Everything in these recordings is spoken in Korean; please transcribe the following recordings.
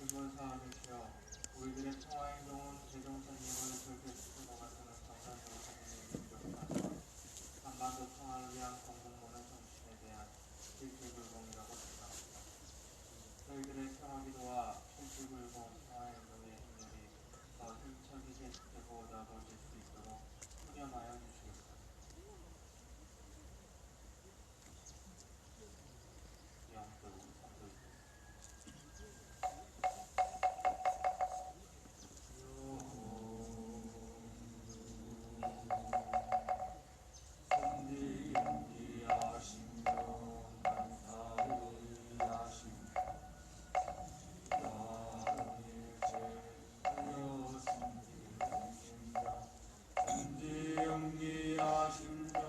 기본 사항이시여 우리들의 평화 행동은 대종사님을 절대시키고 가서는 정상적으로 사님의 인격하사 한반도 평화를 위한 공동론의 정신에 대한 실질불공이라고 생각합니다. 저희들의 평화기도와 실질불공 평화 행동의 행렬이 더 힘차게 계속되고 넓어질 수 있도록 후련하여 주시옵소서. 영도 선도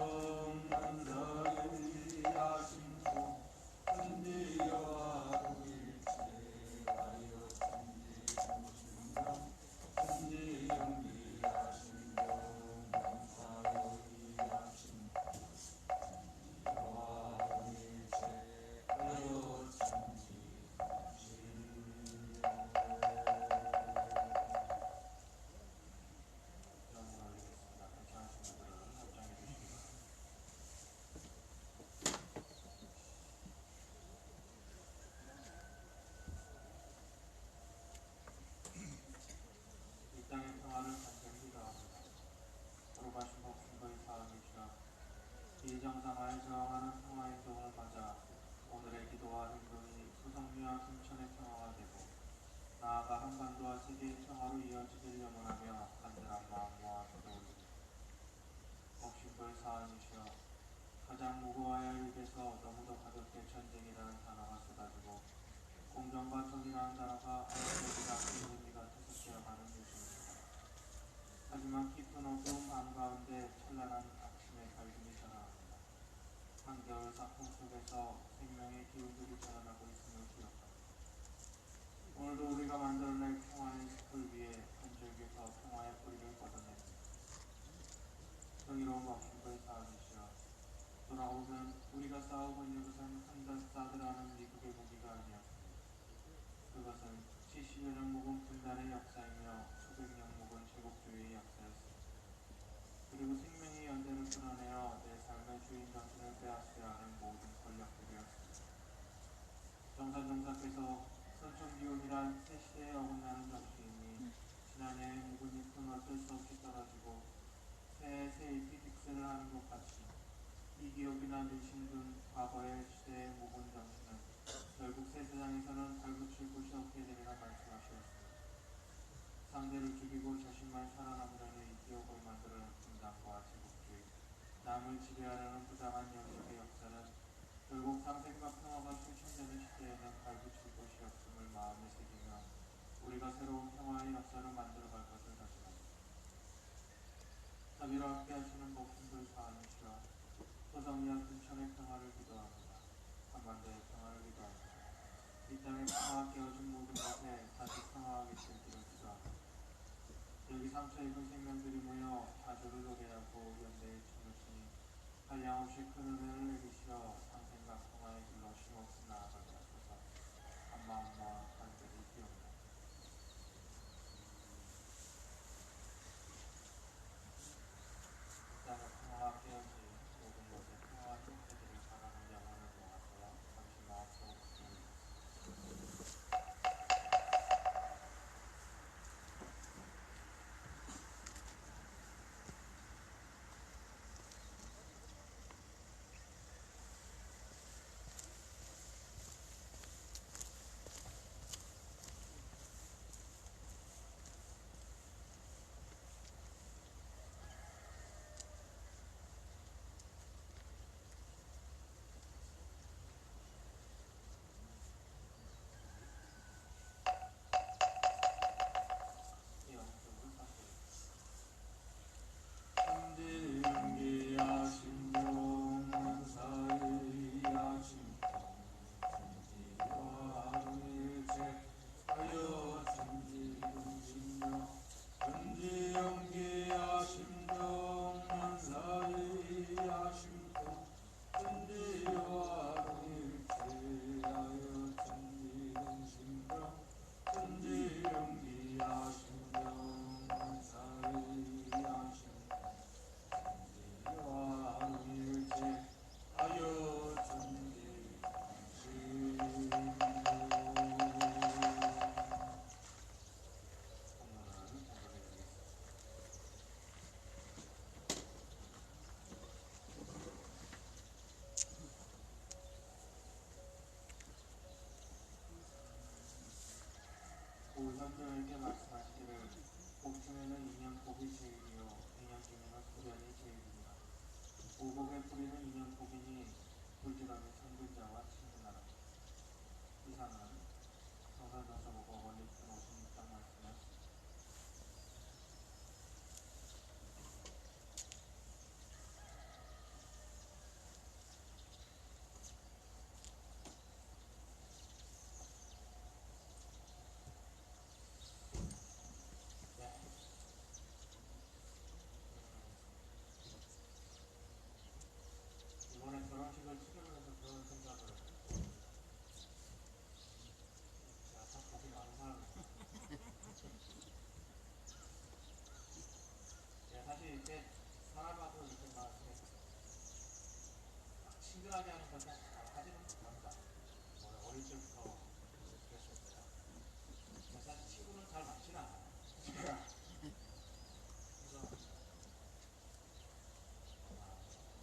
땅의 평화를 간절히 기도합니다. 돌아가신 목숨과의 사함이시여 비정상화에 저항하는 평화 행동을 맞아 오늘의 기도와 행동이 소성리와 순천의 평화가 되고 나아가 한반도와 세계의 평화로 이어지길 염원하며 간절한 마음 모아 기도올립니다. 목숨과의 사함이시여 가장 무고와야 할 일에서 너무도 가볍게 전쟁이라는 단어가 쏟아지고 공정과 정의라는 단어가 아무렇지 않게 의미가 퇴색되어가는 요즘입니다. 하지만 깊은 어두운 밤 가운데 찬란한 아침의 밝음이 전하합니다. 한겨울 사풍 속에서 생명의 기운들이 자라나고 있음을 기억합니다. 오늘도 우리가 만들어낼 평화의 숲을 위해 속에서 평화의 뿌리를 뻗어냅니다. 정의로운 법신부의 사업이시여 돌아오면 우리가 싸우고 있는 것은 한다사드라는 미국의 무기가 아니었습니다. 그것은 70여 년 묵은 분단의 역사이며 수백 년 묵은 제국주의의 역사였습니다. 그리고 생명의 연대를 끊어내어 내 삶의 주인 정신을 빼앗으려 하는 모든 권력들이었습니다. 정산종사께서 선천기운이란 새 시대에 어긋나는 정신이 지난해의 묵은 잎은 어쩔 수 없이 떨어지고 새해 잎이 득세를 하는 것 같이 이 기억이나 늘심든 과거의 시대의 묵은 정신은 결국 새 세상에서는 발붙일 곳이 없게 되리라 말씀하셨습니다. 상대를 죽이고 자신만 살아남으려는 이 기억을 만들어낸 분단과 제국주의, 남을 지배하려는 부당한 영역의 역사는 결국 상생과 평화가 실천되는 시대에는 발붙일 곳이 없음을 마음에 새기며 우리가 새로운 평화의 역사를 만들어갈 것을 다짐합니다. 자비로 함께 하시는 복신불 사하니시여 소정리와 근천의 평화를 기도합니다. 한반도의 평화를 기도합니다. 이 땅의 평화가 깨어진 모든 것에 다시 평화하게 되기를 기도합니다. 여기 상처 입은 생명들이 모여 자주를 오게 하고 연대에 주무시니 한량없이 큰 은혜를 내리시어 상생과 평화의 길로 쉼없이 나아가게 하소서. 한마음과 간절히 기옵니다. 이 땅의 평화가 깨어진 모든 것에 평화가 쫓기기를 바라는 영혼을 모아서 잠시 마음속으로 기도합니다. 오선조에게 말씀하시기를 복 중에는 인연복이 제일이요 인연 중에는 불연이 제일이니라. 오복의 뿌리는 인연복이니 불지런히 선근자와 친근하라. 이상은 정선전서 보고 원리 56장 말씀이었습니다. 이번에 결혼식을 치르면서 그런 생각을 제가 참 복이 많은 사람이에요. 제가 사실 이렇게 사람하고 이렇게 막 친근하게 하는 것은 잘 하지는 못합니다. 어릴 때부터 그랬었어요. 사실 친구는 잘 맞지는 않아요. 그래서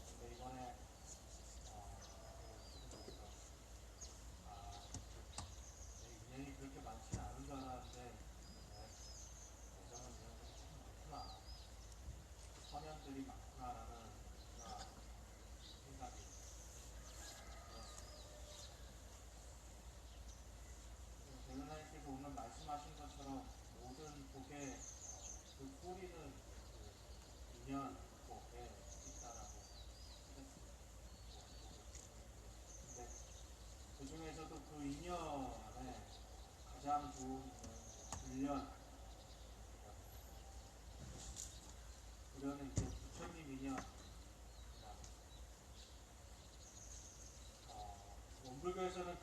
근데 이번에 친구들께서 인연이 그렇게 많지는 않은 줄 알았는데 애정은 인연들이 참 많구나, 서면들이 많구나라는 생각이 들었습니다. 대전하님께서 오늘 말씀하신 것처럼 모든 복의 그 뿌리는 그 인연 복에 있다라고 하셨습니다. 근데 그 중에서도 그 인연에 가장 좋은 인연이 훈련,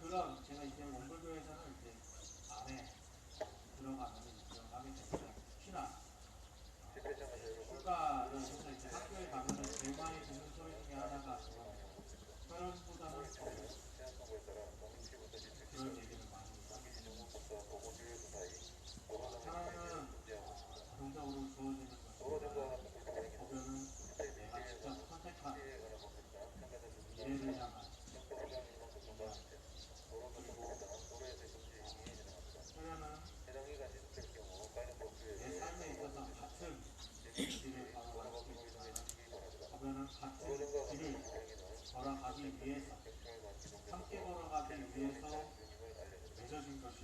그런 제가 이제 원불교에서는 이제 안에 들어가게 되면 특히나 출가를 해서 이제 학교에 가면은 제일 많이 듣는 소리 중에 하나가 혈연보다는 그런 얘기를 많이 하게 되는 혈연은 자동적으로 주어지는 것이지만 법연은 내가 직접 선택한 미래를 향한 그리고 혈연은 내 삶에 있어서 같은 길을 걸어갈 수 있지만 법연은 같은 길을 걸어가기 위해서 함께 걸어가기 위해서 맺어진 것이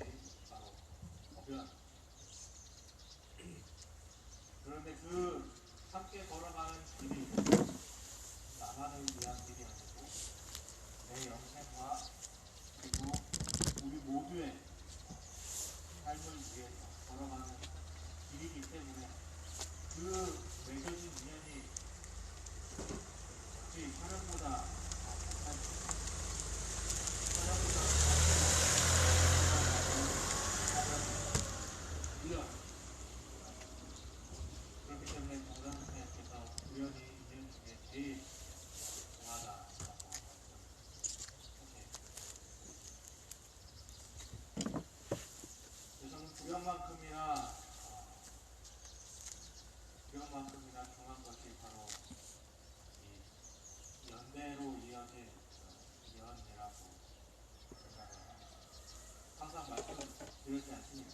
바로 법연. 그런데 그 함께 걸어가는 길이 나만을 위한 길이 아니고 내 영생과 그리고 우리 모두의 삶을 위해서 걸어가는 길이기 때문에 그 맺어진 인연이 혹시 촬영보다 우연 그렇기 때문에 공장선생님께서 우연히 인연 중에 제일 중하다라고 저는 구경만큼이나 중요한 것이 바로 이 연대로 이어진 연이라고 생각을 합니다. 항상 말씀드렸지 않습니까?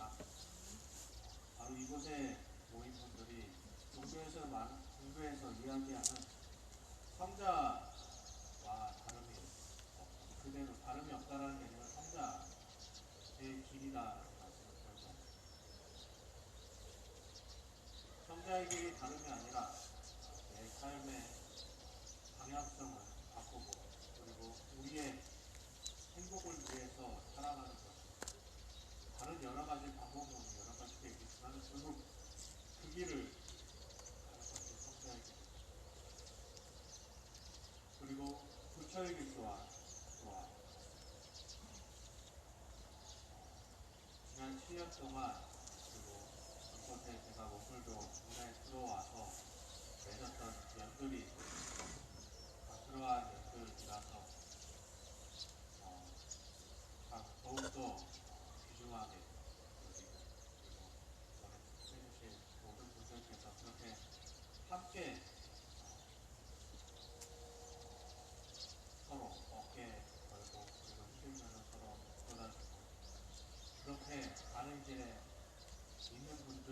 바로 이곳에 모인 분들이 종교에서 이야기하는 성자와 다름이 없고 그대로 다름이 없다라는 얘기는 성자의 길이다라는 말씀을 드렸죠. 성자의 길이 다름이 아니라 내 삶의 방향성을 바꾸고 그리고 우리의 행복을 위해서 살아가는 것. 다른 여러 가지 방법은 여러 가지가 있겠지만 결국 그 길을 가는 것이 성자의 길. 그리고 부처의 길 또한 지난 7년 동안 그리고 이곳에 제가 원불교 문화에 들어와서 맺었던 연들이 그러한 연들이라서 더욱더 귀중하게 여기고 그리고 해주신 모든 분들께서 그렇게 함께 서로 어깨 걸고 그리고 힘들면 서로 도와주고 그렇게 가는 길에 있는 분들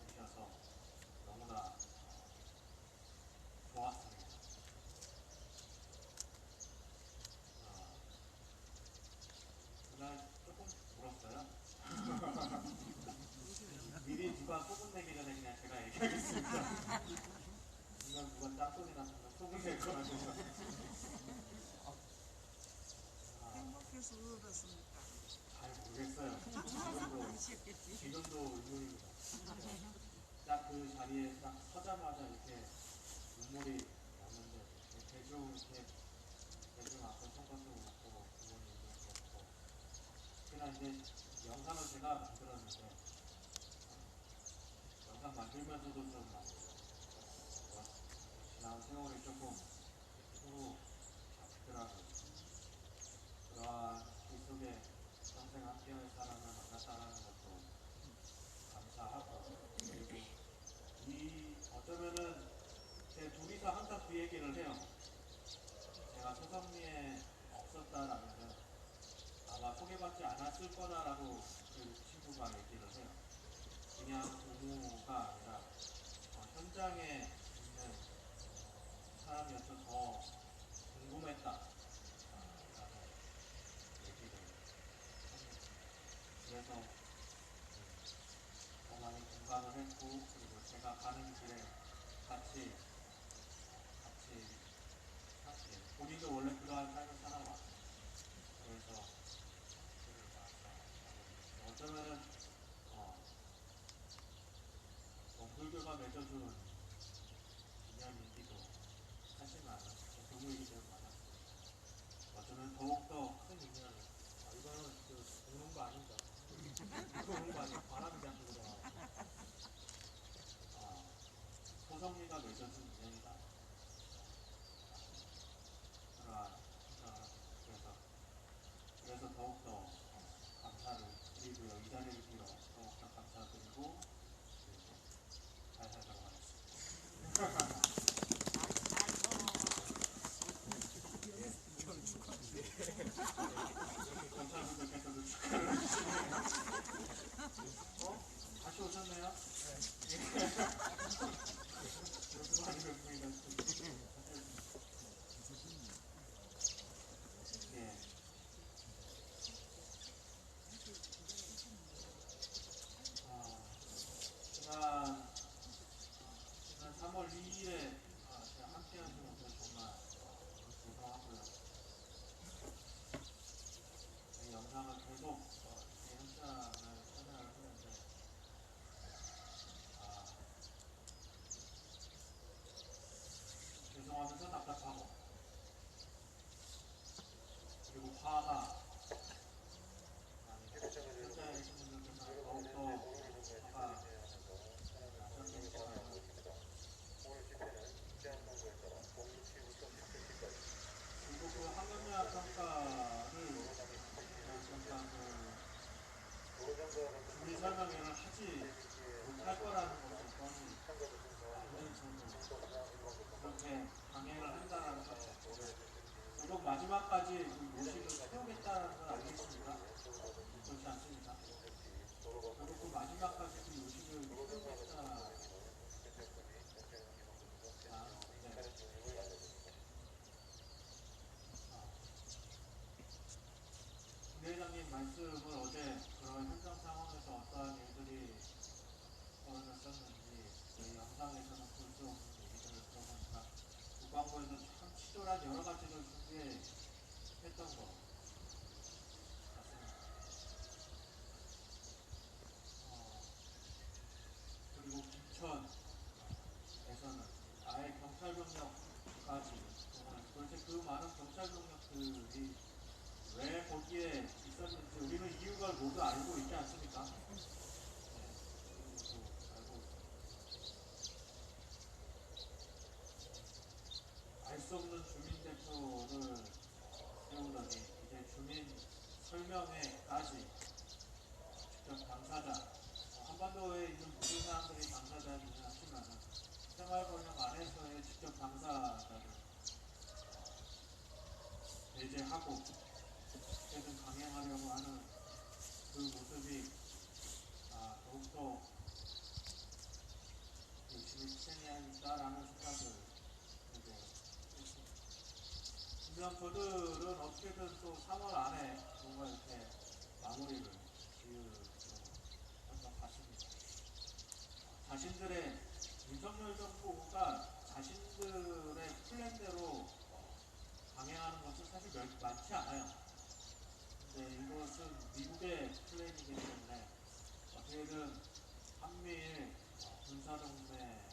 계셔서 너무나 좋았습니다. 그날 조금 울었어요. 미리 누가 소문 내기 전에 그냥 제가 얘기하겠습니다. 이건 누가 딴소리 났으면 소문 낼 거라고. 행복해서 울었습니까? 잘 모르겠어요. 지금도 의문입니다. 딱 그 자리에 딱 서자마자 이렇게 눈물이 났는데 대중 앞에 손가락 놓고 부모님도 그렇고 특히나 이제 영상을 제가 만들었는데 영상 만들면서도 좀 지난 세월이 조금 서로 잡히더라고요. 그러한 길 속에 평생 함께할 사람을 만났다는 것도 감사하고 그리고 어쩌면은 제 둘이서 항상 그 얘기를 해요. 제가 소성리에 없었다라면은 아마 소개받지 않았을 거다라고 그 친구가 얘기를 해요. 그냥 부모가 아니라 현장에 있는 사람이어서 더 궁금했다 라고 얘기를 합니다. 그래서 하고 어떻게든 강행하려고 하는 그 모습이 더욱더 열심히 실행해야겠다라는 생각을 이제 했습니다. 분명 저들은 어떻게든 또 3월 안에 뭔가 이렇게 마무리를 지으려고 할 것 같습니다. 자신들의 윤석열 정부가 자신들의 플랜대로 강행하는 것은 사실 많지 않아요. 근데 이것은 미국의 플랜이기 때문에 어떻게든 한미일 군사동맹을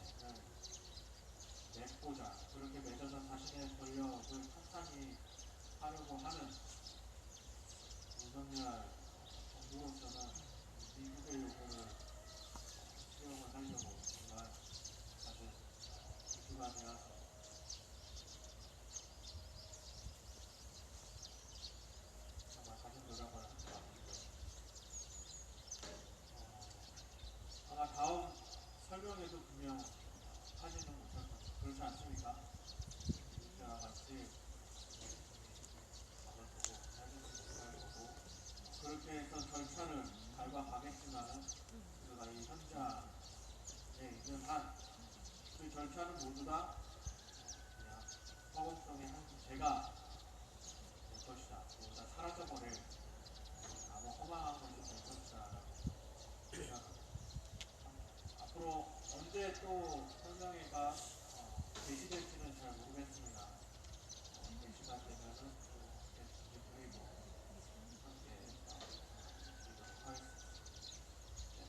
맺고자 그렇게 맺어서 자신의 권력을 탄탄히 하려고 하는 윤석열 정부로서는 미국의 요구를 수용을 하려고 정말 사실 이슈가 되어서 정말 가진 노력을 한 것 같은데 아마 다음 설명에도 분명 하지는 못할 겁니다. 그렇지 않습니까? 제가 같이 가보고 하지는 못할 거고 그렇게 해서 절차를 밟아가겠지만은 우리가 이 현장에 있는 한 그 절차는 모두 다 그냥 허공성의 한 제가 될 것이다. 모두 다 사라져버릴 아무 허망한 것이 될 것이다라고 생각합니다. 앞으로 언제 또 설명회가 개시될지는 잘 모르겠습니다. 개시가 되면은 또 개시 드리고 함께 드리도록 하겠습니다. 네.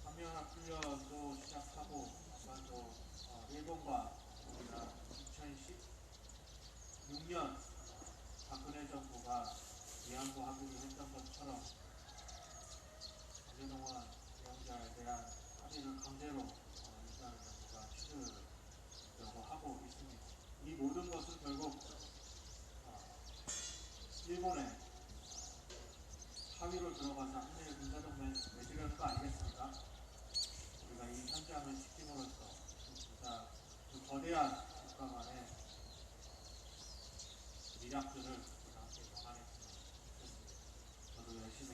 한미연합 훈련도 시작하고 아마 또 일본과 우리가 2016년 박근혜 정부가 위안부 합의를 했던 것처럼 강제동원 유형자에 대한 합의를 강제로 이스라엘 정부가 치르려고 하고 있습니다. 이 모든 것은 결국 일본의 합의로 들어가서 한미일 군사동맹 맺으려는 거 아니겠습니까? 우리가 이 현장을 지킴으로써 그 거대한 국가 간의 미락들을 우리가 함께 영환했으면 좋겠습니다. 저도 열심히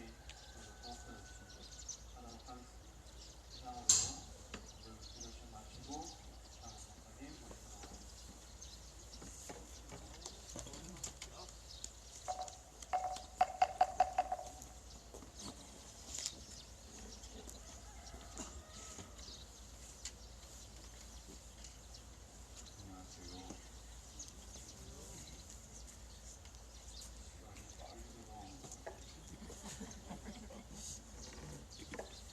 더욱더 열심히 하도록 하겠습니다. 이상으로 오늘 기도실 마치고 장국 목사님 모시도록 하겠습니다. 안녕하세요. 시간이 빨리 들어온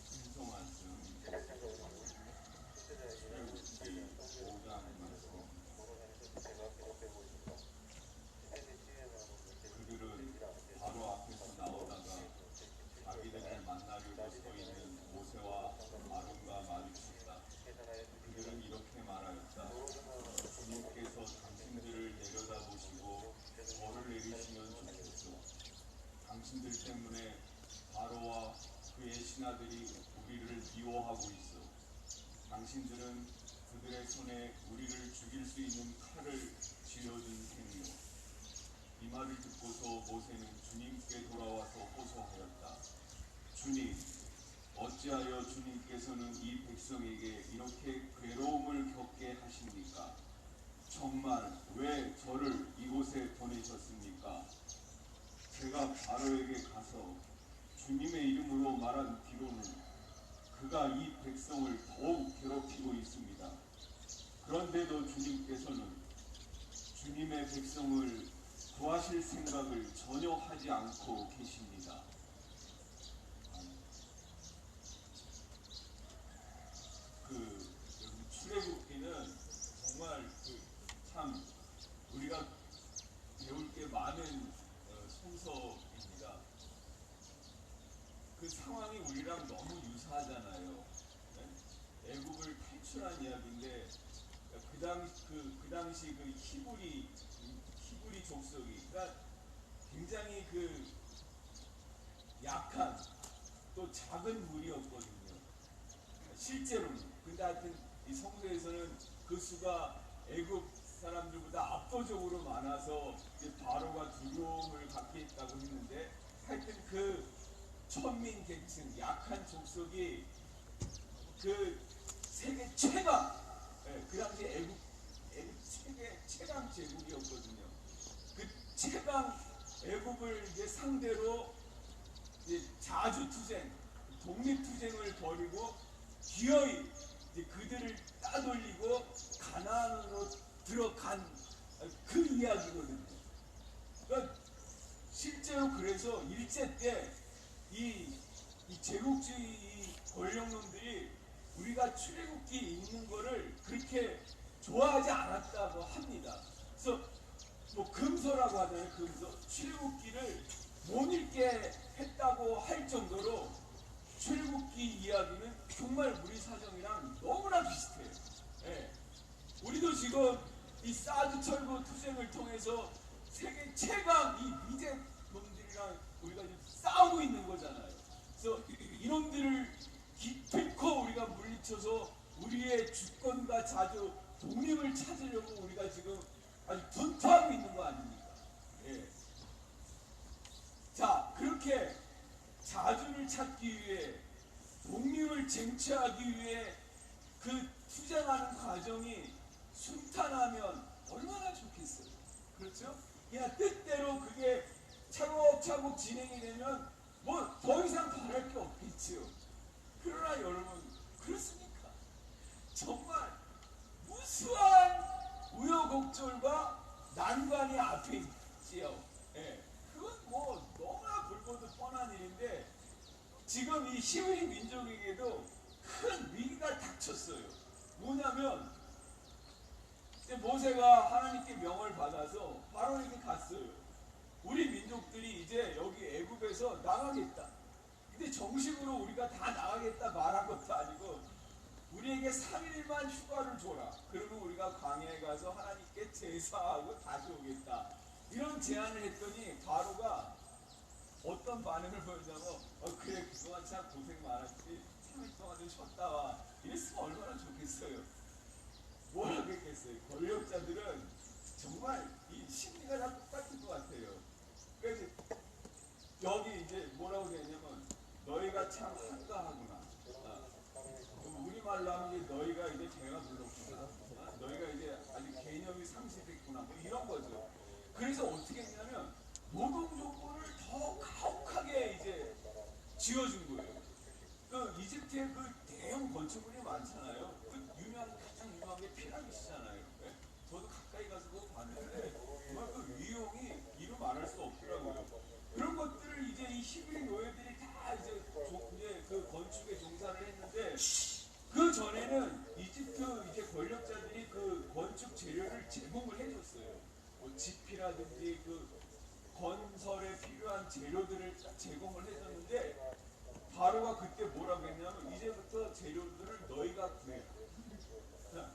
순서 말씀, 출애굽기 5장 말씀. 그들은 바로 앞에서 나오다가 자기들을 만나려고 서 있는 모세와 아론과 마주쳤다. 그들은 이렇게 말하였다. 주님께서 당신들을 내려다보시고 벌을 내리시면 좋겠소. 당신들 때문에 바로와 그의 신하들이 우리를 미워하고 있어. 당신들은 그들의 손에 우리를 죽일 수 있는 칼을 쥐어준 셈이요. 이 말을 듣고서 모세는 주님께 돌아와서 호소하였다. 주님, 어찌하여 주님께서는 이 백성에게 이렇게 괴로움을 겪게 하십니까? 정말 왜 저를 이곳에 보내셨습니까? 제가 바로에게 가서 주님의 이름으로 말한 뒤로는 그가 이 백성을 더욱 괴롭히고 있습니다. 그런데도 주님께서는 주님의 백성을 구하실 생각을 전혀 하지 않고 계십니다. 출애굽기는 정말 참 우리가 배울 게 많은 성서입니다. 그 상황이 우리랑 너무 유사하잖아요. 네? 애굽을 탈출한 이야기인데 그 당시 그 히브리 족속이 그러니까 굉장히 그 약한 또 작은 무리였거든요. 실제로는. 근데 하여튼 이 성서에서는 그 수가 애굽 사람들보다 압도적으로 많아서 이제 바로가 두려움을 갖게 했다고 했는데, 하여튼 그 천민 계층, 약한 족속이 그 세계 최강, 그 당시 애국 세계 최강 제국이었거든요. 그 최강 애국을 이제 상대로 이제 자주투쟁, 독립투쟁을 벌이고 기어이 이제 그들을 따돌리고 가나안으로 들어간 그 이야기거든요. 그러니까 실제로 그래서 일제 때 이 제국주의 권력놈들이 우리가 출애굽기 읽는 거를 그렇게 좋아하지 않았다고 합니다. 그래서 뭐 금서라고 하잖아요. 금서. 출애굽기를 못 읽게 했다고 할 정도로 출애굽기 이야기는 정말 우리 사정이랑 너무나 비슷해요. 예. 우리도 지금 이 사드 철거 투쟁을 통해서 세계 최강 이 미제 놈들이랑 우리가 지금 싸우고 있는 거잖아요. 그래서 이놈들을 기필코 우리가 물리쳐서 우리의 주권과 자주 독립을 찾으려고 우리가 지금 아주 분투하고 있는 거 아닙니까? 예. 자, 그렇게 자주를 찾기 위해 독립을 쟁취하기 위해 그 투쟁하는 과정이 순탄하면 얼마나 좋겠어요. 그렇죠? 그냥 뜻대로 그게 차곡차곡 진행이 되면 뭐 더 이상 바랄 게 없겠지요. 그러나 여러분, 그렇습니까? 정말 무수한 우여곡절과 난관이 앞에 있지요. 예. 그건 뭐 너무나 불보듯 뻔한 일인데, 지금 이 히브리 민족에게도 큰 위기가 닥쳤어요. 뭐냐면 이제 모세가 하나님께 명을 받아서 바로에게 갔어요. 우리 민족들이 이제 여기 애굽에서 나가겠다. 근데 정식으로 우리가 다 나가겠다 말한 것도 아니고 우리에게 3일만 휴가를 줘라. 그러면 우리가 광야에 가서 하나님께 제사하고 다시 오겠다. 이런 제안을 했더니 바로가 어떤 반응을 보였냐면 그래, 그동안 참 고생 많았지. 3일 동안 좀 쉬었다 와. 이랬으면 얼마나 좋겠어요. 뭐라고 했겠어요. 권력자들은 정말 이 심리가 다 똑같은 것 같아요. 그래서 여기 이제 뭐라고 되냐면 너희가 참 한가하구나. 우리말로 하면 이제 너희가 이제 배가 불렀구나. 너희가 이제 아직 개념이 상실했구나. 뭐 이런 거죠. 그래서 어떻게 했냐면 노동 조건을 더 가혹하게 이제 지어준 거예요. 그 이집트에 그 대형 건축물이 많잖아요. 그 가장 유명한 게 피라미드잖아요. 네? 저도 가까이 가서 그거 봤는데 정말 그 위용이 이루 말할 수 없더라고요. 그런 것들을 이제 이 히브리 노예들이 다 이제 그 건축에 종사를 했는데, 그 전에는 이집트 이제 권력자들이 그 건축 재료를 제공을 해줬어요. 뭐 지피라든지 그 건설에 필요한 재료들을 제공을 해줬는데, 바로가 그때 뭐라고 했냐면 이제부터 재료들을 너희가 구해라.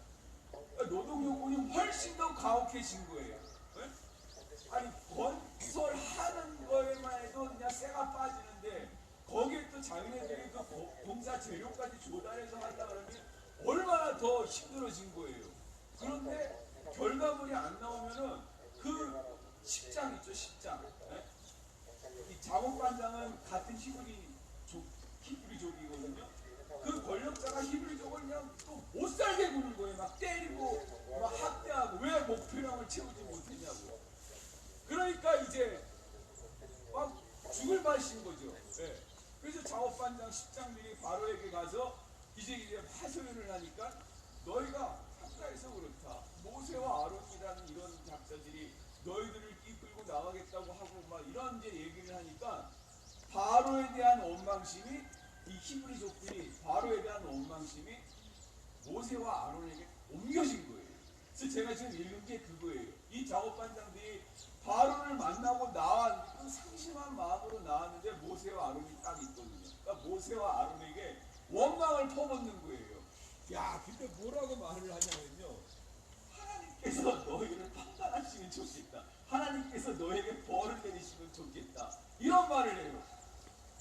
노동 요건이 훨씬 더 가혹해진 거예요. 네? 아니 건설하는 거에만 해도 그냥 쇠가 빠지는데 거기에 또 자기네들이 그 공사 재료까지 조달해서 한다 그러면 얼마나 더 힘들어진 거예요. 그런데 결과물이 안 나오면은 그 십장 있죠, 십장. 네? 이 작업반장은 같은 히브리족이거든요. 그 권력자가 히브리족을 그냥 또 못 살게 구는 거예요. 막 때리고 막 학대하고 왜 목표량을 채우지 못했냐고. 그러니까 이제 막 죽을 맛인 거죠. 네. 그래서 작업반장 십장들이 바로에게 가서 이제 하소연을 하니까 너희가 한가해서 그렇다. 모세와 아론이라는 이런 작자들이 너희들을 이끌고 나가겠다고 하고 막 이런 이제 얘기를 하니까 바로에 대한 원망심이, 이 히브리족들이 바로에 대한 원망심이 모세와 아론에게 옮겨진 거예요. 그래서 제가 지금 읽은 게 그거예요. 이 작업반장들이 바로를 만나고 나왔는데 상심한 마음으로 나왔는데 모세와 아론이 딱 있거든요. 그러니까 모세와 아론에게 원망을 퍼붓는 거예요. 야, 근데 뭐라고 말을 하냐면요. 하나님께서 너희를 판단하시면 좋겠다. 하나님께서 너에게 벌을 내리시면 좋겠다. 이런 말을 해요.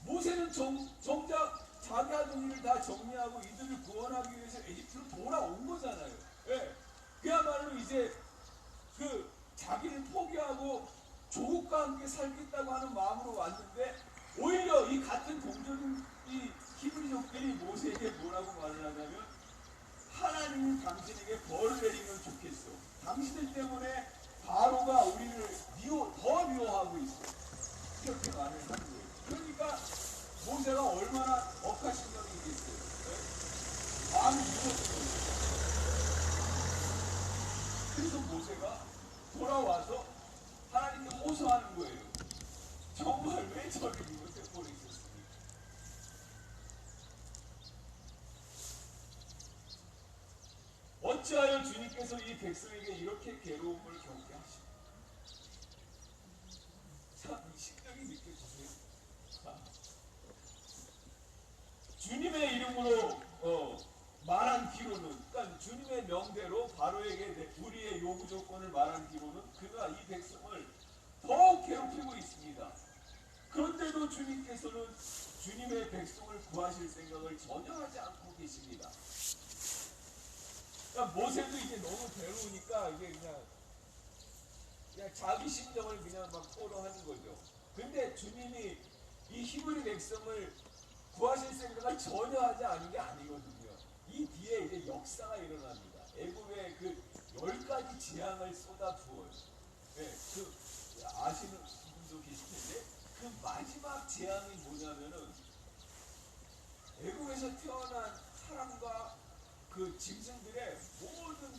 모세는 정작 자기 아들을 다 정리하고 이들을 구원하기 위해서 에집트로 돌아온 거잖아요. 예. 그야말로 이제 그 자기를 포기하고 조국과 함께 살겠다고 하는 마음으로 왔는데 오히려 이 같은 동족인 이 히브리족들이 모세에게 뭐라고 말을 하냐면 하나님이 당신에게 벌을 내리면 좋겠어. 당신들 때문에 바로가 우리를 더 미워하고 있어. 이렇게 말을 하는 거예요. 그러니까 모세가 얼마나 억하심령이 있겠어요. 네? 마음이 무겁죠. 그래서 모세가 돌아와서 하나님께 호소하는 거예요. 정말 왜 저를 이곳에 보내셨습니까? 어찌하여 주님께서 이 백성에게 이렇게 괴로움을 겪게 하십니까? 참, 이 심정이 느껴지세요? 주님의 이름으로 말한 뒤로는, 그러니까 주님의 명대로 바로에게 우리의 요구 조건을 말한 뒤로는 그가 이 백성을 더욱 괴롭히고 있습니다. 그런데도 주님께서는 주님의 백성을 구하실 생각을 전혀 하지 않고 계십니다. 그러니까 모세도 이제 너무 괴로우니까 이게 그냥 자기 심정을 그냥 막 토로하는 거죠. 근데 주님이 이 히브리 백성을 구하실 생각을 전혀 하지 않은 게 아니거든요. 이 뒤에 이제 역사가 일어납니다. 애굽의 그 10가지 재앙을 쏟아 부어요. 네, 아시는 분도 계실 텐데 그 마지막 재앙이 뭐냐면은 애굽에서 태어난 사람과 그 짐승들의 모든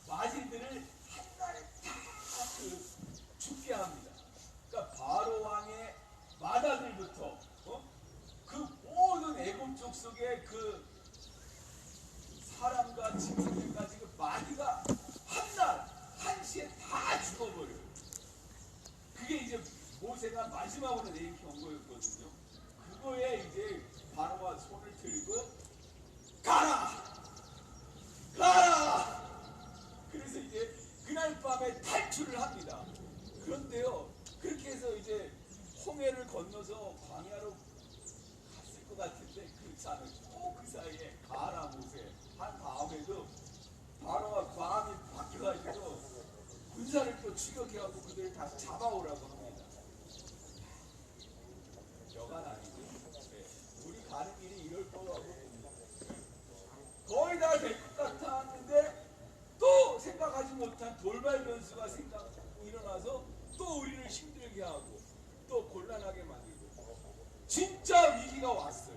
마지들을 한날에 다 죽게 합니다. 그러니까 바로 왕의 마다들부터 그 모든 애굽 족속의 그 사람과 짐승들까지 그 마디가 한날 한시에 다 죽어버려요. 그게 이제 모세가 마지막으로 내린 경고였거든요. 그거에 이제 바로가 손을 들고 가라! 그래서 이제 그날 밤에 탈출을 합니다. 그런데요, 그렇게 해서 이제 홍해를 건너서 광야로 갔을 것 같은데 그렇지 않아요. 그 사이에 가라 모세 한 다음에도 바로가 마음이 바뀌어가지고 군사를 또 추격해갖고 그들을 다시 잡아오라고 합니다. 여간 아니죠. 네. 우리 가는 길이 이럴 거라고 봅니다. 거의 다 될 것 같았는데 또 생각하지 못한 돌발 변수가 일어나서 또 우리를 힘들게 하고 또 곤란하게 만들고 진짜 위기가 왔어요.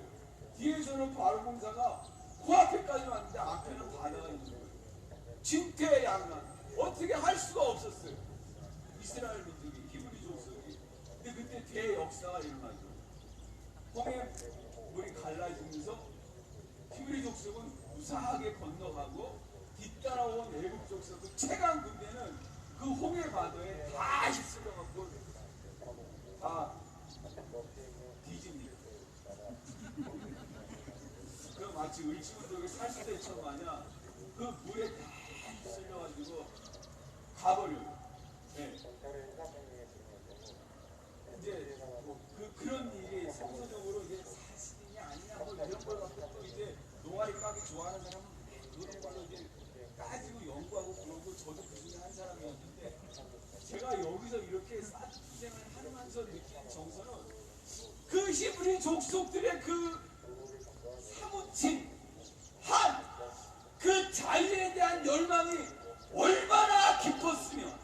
뒤에서는 바로 공사가 그 앞에까지 왔는데 앞에는 바다가 있는 거예요. 진퇴양난 어떻게 할 수가 없었어요. 이스라엘 민족이 히브리 족속이. 근데 그때 대역사가 일어나죠. 홍해 물이 갈라지면서 히브리 족속은 무사하게 건너가고 뒤따라온 애굽 족속 그 최강 군대는 그 홍해 바다에 다 휩쓸려갖고 다 뒤집니다. 그 마치 을지문덕의 살수대처 마냥 그 물에 다 휩쓸려가지고 가버려요. 네. 이제 그런 일이 성서적으로 이제 사실이냐 아니냐 뭐 이런 걸 갖고 또 이제 노가리 까기 좋아하는 사람은 그런 걸로 이제 따지고 연구하고 그러고 저도 그 중에 한 사람이었는데 제가 여기서 이렇게 싸투쟁을 하면서 느낀 정서는 그 히브리 족속들의 그 사무친 그 자유에 대한 열망이 얼마나 깊었으면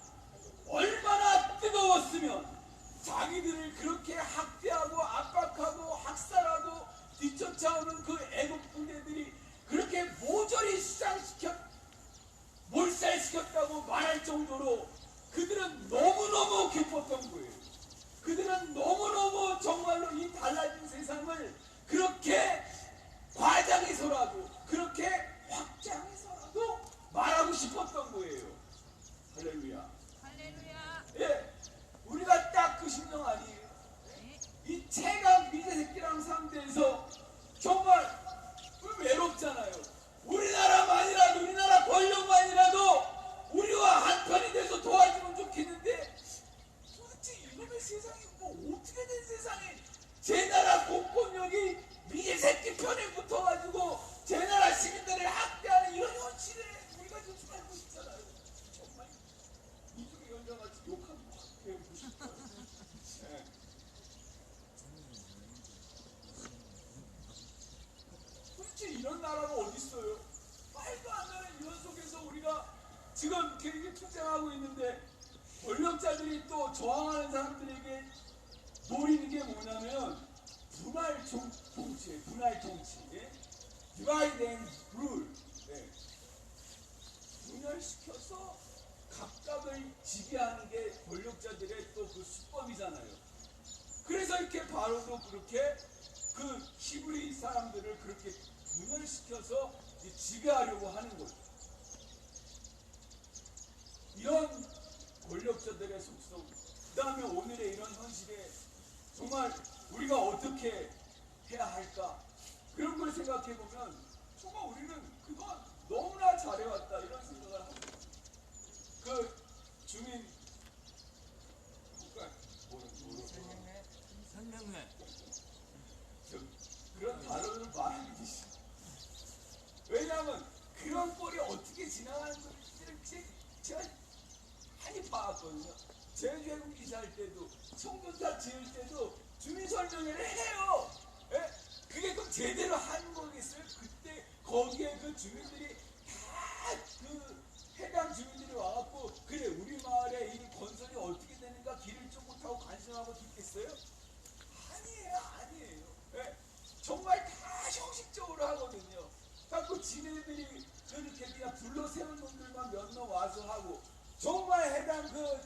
얼마나 뜨거웠으면 자기들을 그렇게 학대하고 압박하고 학살하고 뒤쫓아오는 그 애국 군대들이 그렇게 모조리 몰살시켰다고 말할 정도로 그들은 너무너무 기뻤던 거예요. 그들은 너무너무 정말로 이 달라진 세상을 그렇게 과장해서라도 그렇게 확장해서라도 말하고 싶었던 거예요. 할렐루야. 할렐루야. 예, 우리가 딱 그 심령 아니에요? 이 체감 미래새끼랑 상대해서 정말 나라가 어디 있어요? 말도 안 되는 이런 속에서 우리가 지금 이렇게 투쟁하고 있는데 권력자들이 또 저항하는 사람들에게 노리는 게 뭐냐면 통치예요. 분할 통치. 예? Divide and rule. 예. 분열시켜서 각각을 지배하는 게 권력자들의 또 그 수법이잖아요. 그래서 이렇게 바로도 그렇게 그 히브리 사람들을 그렇게 분열시켜서 지배하려고 하는 거죠. 이런 권력자들의 속성, 그 다음에 오늘의 이런 현실에 정말 우리가 어떻게 해야 할까? 그런 걸 생각해 보면 정말 우리는 그동안 너무나 잘해왔다 이런 생각을 합니다. 그 주민 설명회 그런 단어를 말하기 싫어. 왜냐하면 그런 꼴이 어떻게 지나가는 건지 제가 많이 봐왔거든요. 제주해군 기사할 때도 송전탑 지을 때도 주민 설명회를 해요. 예? 그게 또 제대로 한 거겠어요? 그때 거기에 그 주민들이 다 그 해당 주민들이 와갖고 그래 우리 마을에 이 건설이 어떻게 되는가 길을 쫓고 타고 관심하고 듣겠어요? 아니에요. 예? 정말 다 형식적으로 하거든요. 그래서 지네들이 그렇게 그냥 불러 세운 놈들만 몇 명 와서 하고 정말 해당 그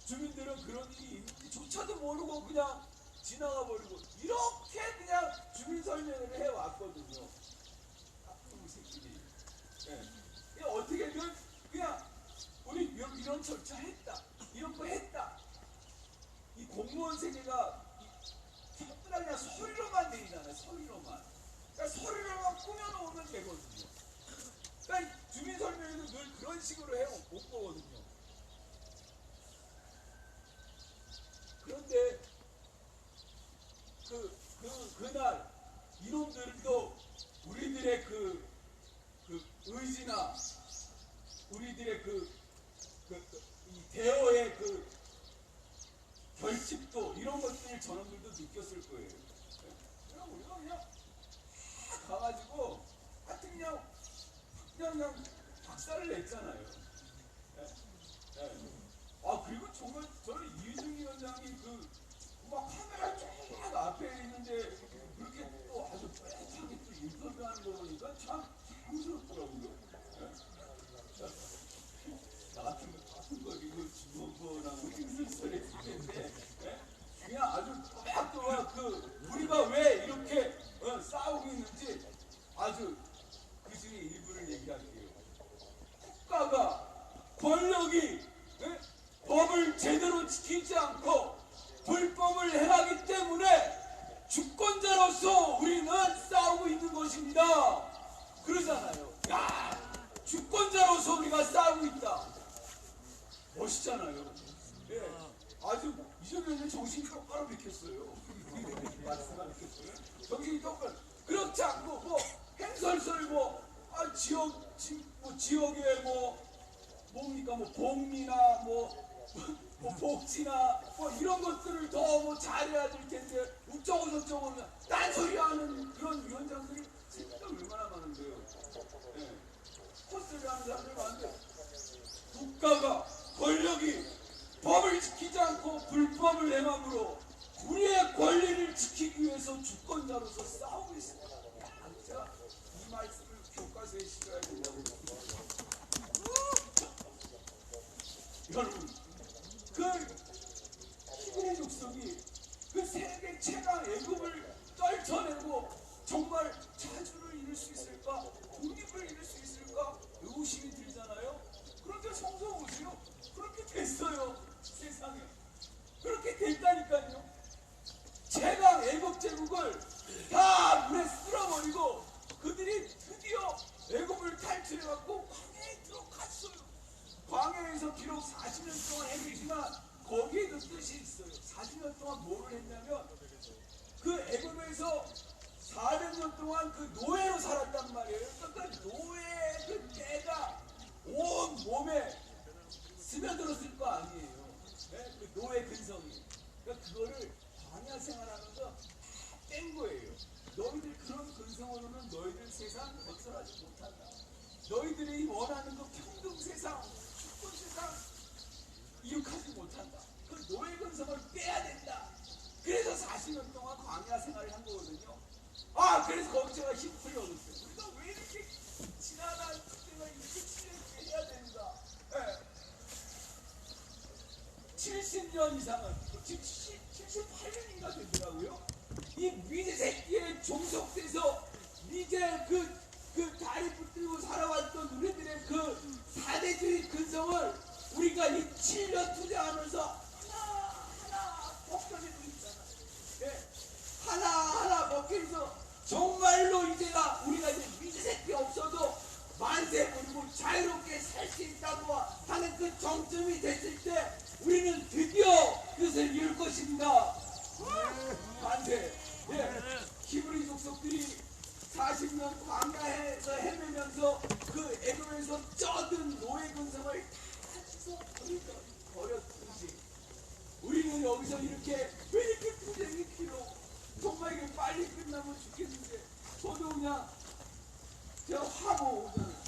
주민들은 그런 일이 있는지조차도 모르고 그냥 지나가 버리고 이렇게 그냥 주민 설명을 해왔거든요. 나쁜 새끼들이. 예. 어떻게든 그냥 우리 이런 절차 했다. 이런 거 했다. 이 공무원 세계가 전부 다 그냥 서류로만 되잖아요. 서류로만. 그러니까 서류로만 꾸며놓으면 되거든요. 그러니까 주민 설명회도 늘 그런 식으로 못 보거든요. 그런데 그날 이놈들도 우리들의 그 의지나 우리들의 이 대어의 결집도 이런 것들을 저놈들도 느꼈을 거예요. 그냥 우리가 그냥 다 가가지고 하여튼 그냥 박살을 냈잖아요. 아 그리고 정말 저는 이준희 위원장이 막 카메라 쫙 앞에 있는데 그렇게 또 아주 뚜렷하게 또 인터뷰하는 거 보니까 참 부끄럽더라고요. 나 같은 거 이거 주먹거라고 힘들소리 듣는데 그냥 아주 또박또박 우리가 왜 이렇게 싸우고 있는지 아주 그 중에 일부를 얘기할게요. 국가가 권력이 법을 제대로 지키지 않고 불법을 행하기 때문에 주권자로서 우리는 싸우고 있는 것입니다. 그러잖아요. 야, 주권자로서 우리가 싸우고 있다. 멋있잖아요. 예, 아주 이정현은 정신이 똑바로 비켰어요. 말씀만 비켰어요. 정신이 똑바로. 그렇지 않고 행설설 지역에 뭡니까 복리나 복지나 이런 것들을 더 잘해야 될 텐데 우쩌고 저쩌고 딴소리하는 그런 위원장들이 진짜 얼마나 많은데요. 네. 헛소리 하는 사람들 많은데 국가가 권력이 법을 지키지 않고 불법을 행함으로 우리의 권리를 지키기 위해서 주권자로서 싸우고 있습니다. 제가 이 말씀을 교과서에 실어야 된다고 여러분 히브리 족속이 세계 최강 애굽을 떨쳐내고 정말 자주를 이룰 수 있을까? 독립을 이룰 수 있을까? 의구심이 들잖아요. 그런데 성서 보세요. 그렇게 됐어요. 세상에 그렇게 됐다니까요. 최강 애굽 제국을 다 물에 쓸어버리고 그들이 드디어 애굽을 탈출해갖고 광야에 들어갔어요. 광야에서 비록 40년 동안 했지만 거기에도 뜻이 있어요. 40년 동안 뭐를 했냐면 그 애굽에서 400년 동안 그 노예로 살았단 말이에요. 그러니까 노예의 그 때가 온 몸에 스며들었을 거 아니에요. 네? 그 노예 근성이. 그러니까 그거를 광야 생활하면서 다 뺀 거예요. 너희들 그런 근성 구성으로는 너희들 세상 건설하지 못한다. 너희들이 원하는 그 평등 세상, 축복 세상 이룩하지 못한다. 그 노예 근성을 빼야 된다. 그래서 40년 동안 광야 생활을 한 거거든요. 그래서 거기 제가 힘을 얻었어요. 우리가 왜 이렇게 지난한 때가 이렇게 치료를 해야 되는가? 70년 이상은, 지금 78년인가 되더라고요. 이 미제 새끼에 종속돼서 미제 그 다리 붙들고 살아왔던 우리들의 그 사대주의 근성을 우리가 이 7년 투자하면서 하나하나 벗겨내고 있잖아요. 하나하나 벗겨서 정말로 이제가 우리가 이제 미제 새끼 없어도 만세 부리고 자유롭게 살 수 있다고 하는 그 정점이 됐을 때 우리는 드디어 그것을 이룰 것입니다. 만세. 히브리 족속들이 40년 광야에서 헤매면서 그 애굽에서 쩌든 노예 근성을 다 버렸듯이 우리는 여기서 이렇게 왜 이렇게 투쟁이 필요? 정말 이게 빨리 끝나면 좋겠는데 저도 그냥 제가 화보 오잖아요.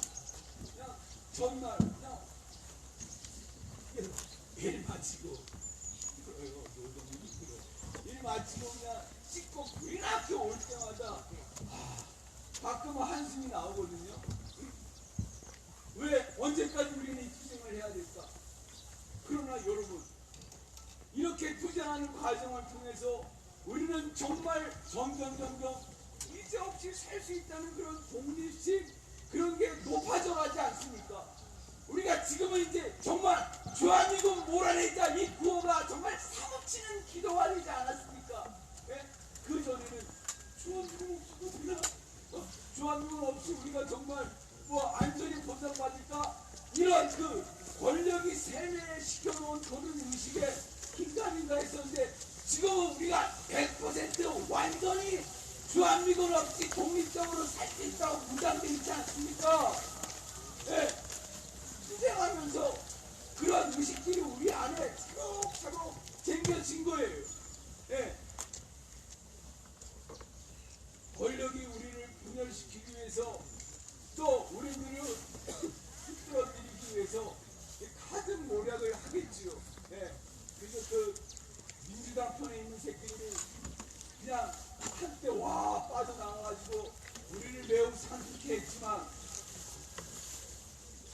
그냥 전날 그냥 일 마치고 힘들어요. 노동이 힘들어요. 일 마치고 그냥 씻고 이렇게 올 때마다 가끔은 한숨이 나오거든요. 왜 언제까지 우리는 이 투쟁을 해야 될까? 그러나 여러분 이렇게 투쟁하는 과정을 통해서 우리는 정말 점점 이제 없이 살 수 있다는 그런 독립심 그런 게 높아져 가지 않습니까? 우리가 지금은 이제 정말 주한미군 몰아내자 이 구호가 정말 사무치는 기도가 되지 않았습니까? 그 전에는 주한미군 없이 우리가 정말 안전이 보장받을까? 이런 그 권력이 세뇌시켜놓은 그런 의식에 긴가민가 했었는데 지금은 우리가 100% 완전히 주한미군 없이 독립적으로 살 수 있다고 무장되어 있지 않습니까? 투쟁하면서 그런 의식들이 우리 안에 차곡차곡 쟁겨진 거예요. 권력이 우리를 분열시키기 위해서 또 우리들을 흩어뜨리기 위해서 가진 모략을 하겠지요. 그래서 그 민주당 편에 있는 새끼들이 그냥 한때 빠져나와가지고 우리를 매우 상쾌해 했지만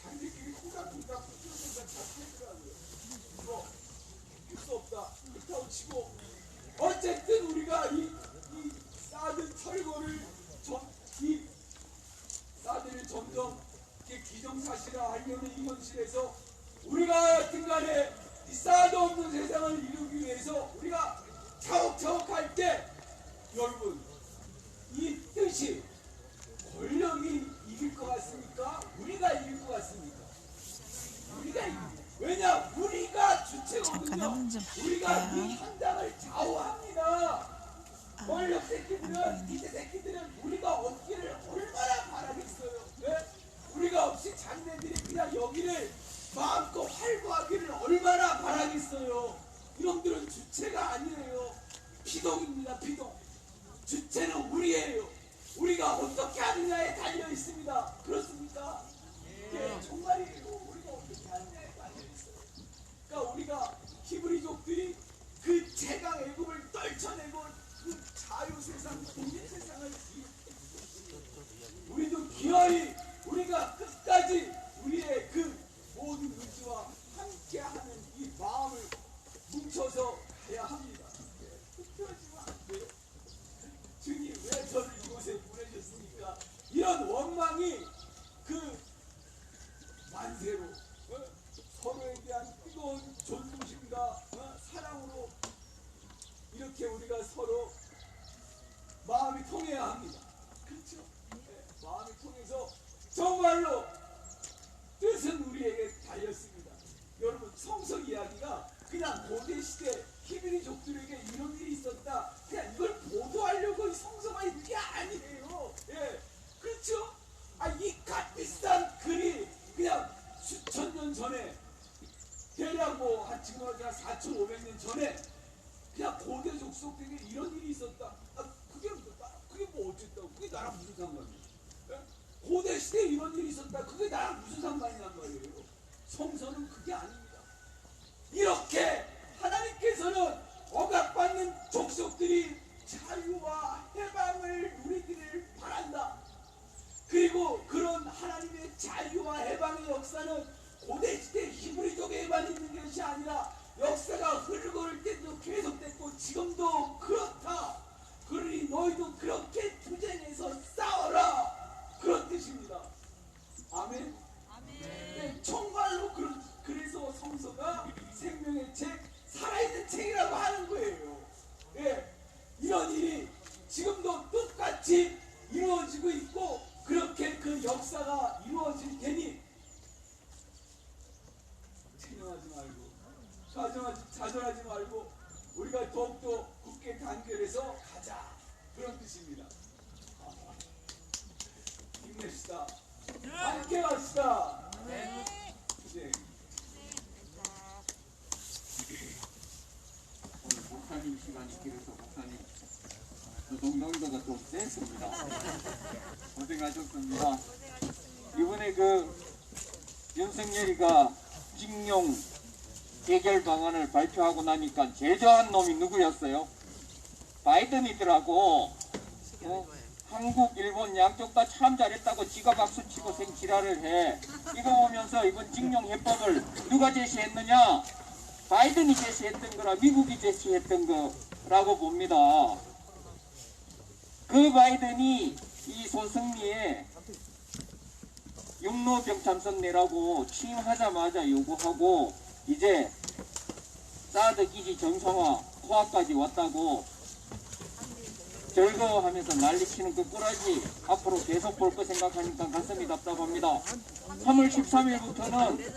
자기들끼리 콩닥콩닥 푸면서 잘 살더라고요. 이길 수 없다. 그렇다고 치고 어쨌든 우리가 이 쌓은 철거를 사들을 점점 기정사실화 하려는 이 현실에서 우리가 여튼간에 이 쌓아도 없는 세상을 이루기 위해서 우리가 차곡차곡 할 때 여러분 이 뜻이 권력이 이길 것 같습니까? 우리가 이길 것 같습니까? 우리가 이깁니다. 왜냐? 우리가 주체거든요. 우리가 이 현장을 좌우합니다. 권력 새끼들은 미제 새끼들은 우리가 없기를 얼마나 바라겠어요. 우리가 없이 장내들이 그냥 여기를 마음껏 활보하기를 얼마나 바라겠어요. 이놈들은 주체가 아니에요. 피동입니다. 피동. 주체는 우리예요. 우리가 어떻게 하느냐에 달려 있습니다. 그렇습니까? 정말이에요. 우리가 어떻게 하느냐에 달려 있어요. 그러니까 우리가 히브리족들이 그 제강 애굽을 떨쳐내고 그 자유세상, 독립세상을 우리도 기어이 우리가 끝까지 우리의 그 모든 의지와 함께하는 이 마음을 뭉쳐서 가야 합니다. 흩어지면 안 돼요. 주님 왜 저를 이곳에 보내셨습니까? 이런 원망이 그 만세로 서로에 대한 뜨거운 존중심과 사랑으로 이렇게 우리가 서로 마음이 통해야 합니다. 그렇죠? 마음이 통해서 정말로 뜻은 우리에게 달렸습니다. 여러분 성서 이야기가 그냥 고대시대 히브리족들에게 이런 일이 있었다 그냥 이걸 보도하려고 성서가 있는 게 아니에요. 그렇죠? 이 값비싼 글이 그냥 수천 년 전에 대략 지금 한 4,500년 전에 그냥 고대 족속에게 이런 일이 있었다. 그게 뭐 어쨌다고? 그게 나랑 무슨 상관이야? 고대 시대에 이런 일이 있었다. 그게 나랑 무슨 상관이란 말이에요. 성서는 그게 아닙니다. 이렇게 하나님께서는 억압받는 족속들이 자유와 해방을 누리기를 바란다. 그리고 그런 하나님의 자유와 해방의 역사는 고대 시대 히브리족에만 있는 것이 아니라 역사가 흐르고 때도 계속됐고 지금도 그렇다. 그러니 너희도 그렇게 투쟁해서 싸워라. 그런 뜻입니다. 아멘. 네, 정말로 그래서 성서가 생명의 책, 살아있는 책이라고 하는 거예요. 예, 이런 일이 지금도 똑같이 이루어지고 있고 그렇게 그 역사가 이루어질 테니 체념하지 말고 좌절하지 말고 우리가 더욱더 굳게 단결해서 가자. 그런 뜻입니다. 힘냅시다. 함께 갑시다. 네. 오늘 목사님 시간이 길어서 목사님 노동정도가 좀 셌습니다. 고생하셨습니다. 이번에 윤석열이가 징용 해결 방안을 발표하고 나니까 제일 좋아하는 놈이 누구였어요? 바이든이더라고. 한국, 일본 양쪽 다 참 잘했다고 지가 박수치고 생지랄을 해. 이거 보면서 이번 징용해법을 누가 제시했느냐? 바이든이 제시했던 거라 미국이 제시했던 거라고 봅니다. 그 바이든이 이 손승리에 육로병참선 내라고 취임하자마자 요구하고 이제 사드 기지 정상화 포함까지 왔다고 즐거워하면서 난리치는 그 꾸라지 앞으로 계속 볼 거 생각하니까 가슴이 답답합니다. 3월 13일부터는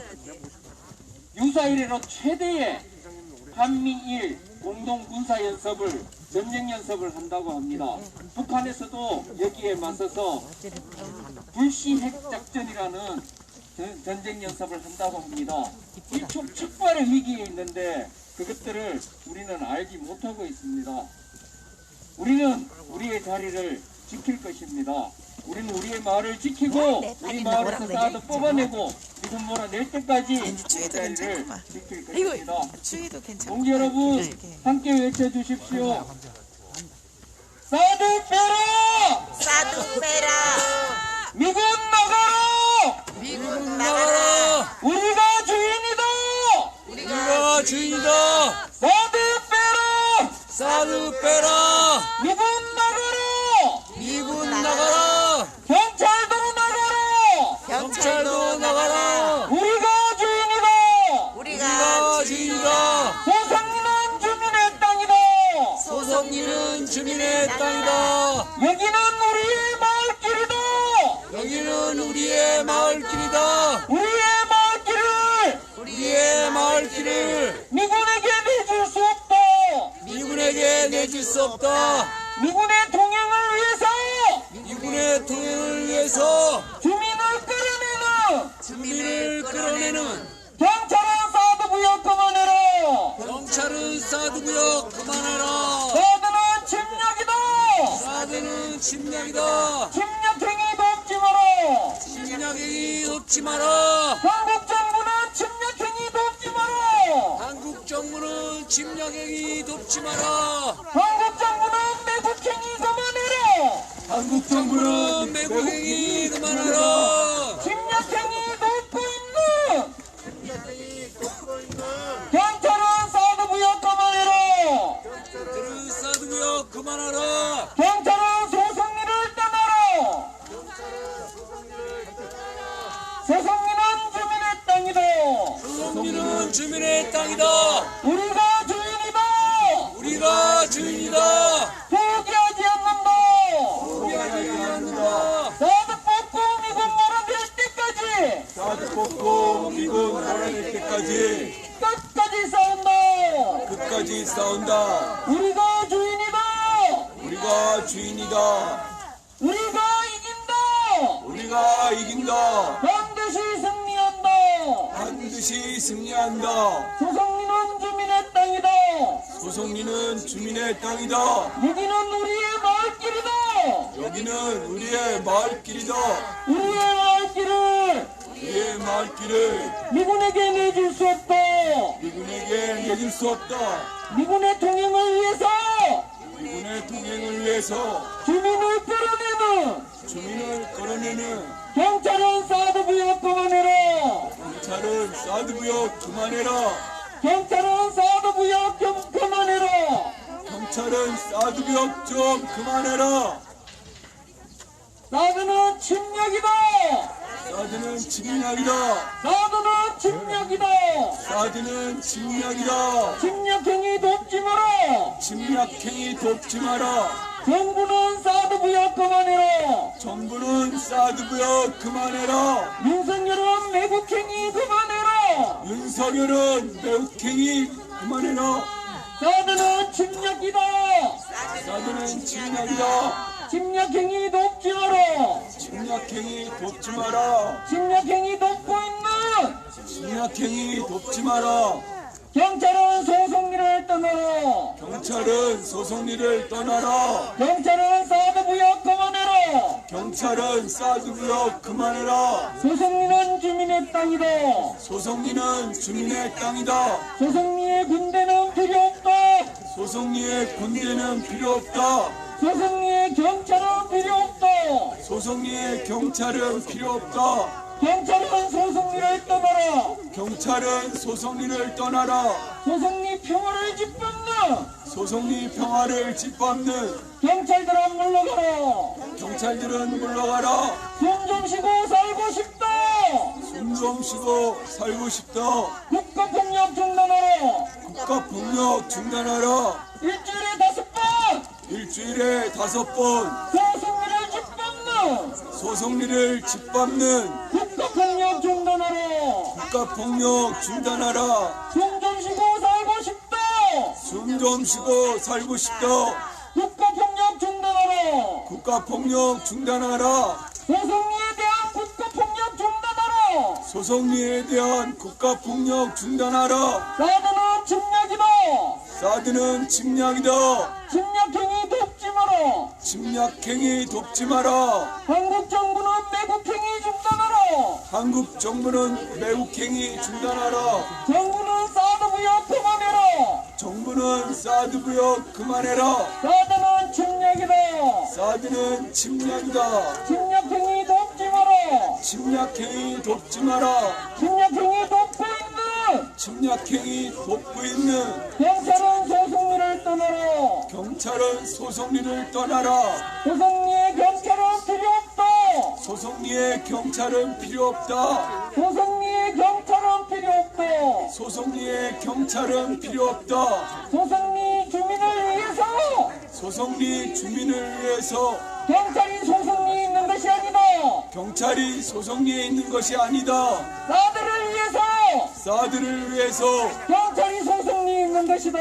유사 이래로 최대의 한미일 공동군사연습을 전쟁연습을 한다고 합니다. 북한에서도 여기에 맞서서 불시핵작전이라는 전쟁연습을 한다고 합니다. 이 촉발의 위기에 있는데 그것들을 우리는 알지 못하고 있습니다. 우리는 우리의 자리를 지킬 것입니다. 우리는 우리의 마을을 지키고 우리 마을에서 사드 뽑아내고 미군 몰아낼 때까지 우리 자리를 지킬 것입니다. 동지 여러분 함께 외쳐주십시오. 사드 빼라! 사드 빼라! 미군 나가라! 미군 나가라! 우리가 주인이다! 우리가 주인이다! 사드 빼라! 사드 빼라! 미군 나가라! 미군 나가라! 경찰도 나가라! 경찰도 나가라! 우리가 주인이다! 우리가 주인이다! 소상리는 주민의 땅이다! 소성리는 주민의 땅이다! 여기는 우리의 마을길이다! 여기는 우리의 마을길이다! 우리의 마을길을 우리의 마을길을 미군에게 내줄 수 없다! 미군에게 내줄 수 없다! 미군의 통행을 위해서 미군의 통행을 위해서 주민을 끌어내는 주민을 끌어내는 경찰은 사드 구역 그만해라! 경찰은 사드구역 그만해라! 사드는 침략이다! 사드는 침략이다! 침략행위 돕지 마라! 침략행위 돕지 마라! 한국 정부는 침략행위 돕지 마라! 한국 정부는 침략행위 돕지 마라! 한국 정부는 매국행위 그만해라! 한국 정부는 매국행위 그만하라! 침략행위 돕고 있는 경찰은 사드 구역 그만해라! 경찰은 사드구역 그만하라! 경찰은 소성리를 떠나라! 소성리는 주민의 땅이다! 소성리는 주민의 땅이다! 우리가 주인이다! 우리가 주인이다! 포기하지 않는다! 포기하지 않는다! 사드 뽑고 미군 몰아낼 때까지 사드 뽑고 미군 몰아낼 때까지 끝까지 싸운다! 끝까지 싸운다. 우리가 주인이다! 우리가 주인이다. 우리가 이긴다! 우리가 이긴다. 반드시 승리한다! 반드시 승리한다. 소성리는 주민의 땅이다! 소성리는 주민의 땅이다. 여기는 우리의 마을길이다! 여기는 여기는 우리의 마을길이다. 우리의 마을길을 우리의 마을길을 미군에게 내줄 수 없다. 미군에게 내줄 수 없다. 미군의 통행을 위해서 미군의 통행을 위해서 주민을 끌어내는 경찰은 사드 부역 그만해라. 경찰은 사드 부역 그만해라. 경찰은 사드 부역 좀 그만해라. 경찰은 사드 부역 좀 그만해라. 사드는 침략이다. 사드는 침략이다. 사드는 침략이다. 사드는 침략이다. 침략행위 돕지 마라. 침략행위 돕지 마라. 정부는 사드 부역 그만해라. 정부는 사드 부역 그만해라. 윤석열은 매국행위 그만해라. 윤석열은 매국행위 그만해라. 사드는 침략이다. 사드는 침략이다. 침략행위 돕지 마라. 침략행위 돕지 마라. 침략행위 돕고 있는 침략행위 돕지 마라. 경찰은 소송리를 떠나라. 경찰은 소송리를 떠나라. 경찰은 사드 부역 그만해라. 경찰은 사드 부역 그만해라. 소송리는 주민의 땅이다. 소송리는 주민의 땅이다. 소송리의 군대는 필요 없다. 소송리의 군대는 필요 없다. 소송리의 경찰은 필요 없다. 소송리의 경찰은 필요 없다. 경찰은 소송리를 떠나라. 경찰은 소송리를 떠나라. 소송리 평화를 짓밟는 소송리 평화를 짓밟는 경찰들은 물러가라. 경찰들은 물러가라. 숨 좀 쉬고 살고 싶다. 숨 좀 쉬고 살고 싶다. 국가폭력 중단하라. 국가폭력 중단하라. 일주일에 5번 일주일에 5번 소송리를 짓밟는 소송리를 짓밟는 국가폭력 중단하라. 국가폭력 중단하라. 숨 좀 쉬고 살고 싶다. 숨 좀 쉬고 살고 싶다. 국가폭력 중단하라. 국가폭력 중단하라. 소송리에 대한 국가폭력 중단하라. 소송리에 대한 국가폭력 중단하라. 사드는 침략이다. 사드는 침략이다. 침략행위 돕지 마라. 침략행위 돕지 마라. 한국 정부는 매국행위 중단하라. 한국 정부는 매국행위 중단하라. 정부는 사드 부역 그만해라. 정부는 사드 부역 그만해라. 사드는 침략이다. 사드는 침략이다. 침략행위 돕지 마라. 침략행위 돕지 마라. 침략행위 돕고 있는 침략행위 돕고 있는 경찰은 소송리를 떠나라. 경찰은 소송리를 떠나라. 소송리에 경찰은 필요 없다. 소송리에 경찰은 필요 없다. 소송리에 경찰은 필요 없다. 소송리에 경찰은 필요 없다. 소송리 주민을 위해서 소송리 주민을 위해서 경찰이 소송리에 있는 것이 아니다. 경찰이 소송리에 있는 것이 아니다. 사드를 위해서 사드를 위해서 경찰이 소송리에 있는 것이다.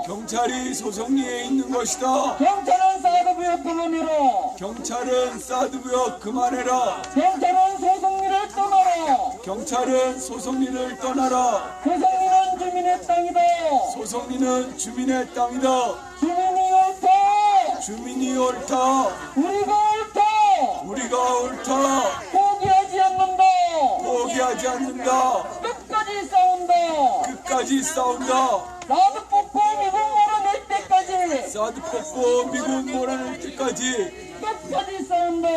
경찰이 소송리에 있는 것이다. 경찰은 사드 부역 그만해라. 경찰은 사드 부역 그만해라. 경찰은 소송리를 떠나라. 경찰은 소송리를 떠나라. 소송리는 주민의 땅이다. 소송리는 주민의 땅이다. 주민이 옳다. 주민이 옳다. 우리가 옳다. 우리가 옳다. 포기하지 않는다. 포기하지 않는다. 끝까지 싸운다. 끝까지 싸운다. 사드 뽑고 미국 몰아낼 때까지 사드 뽑고 미군 몰아낼 때까지 끝까지 싸운다.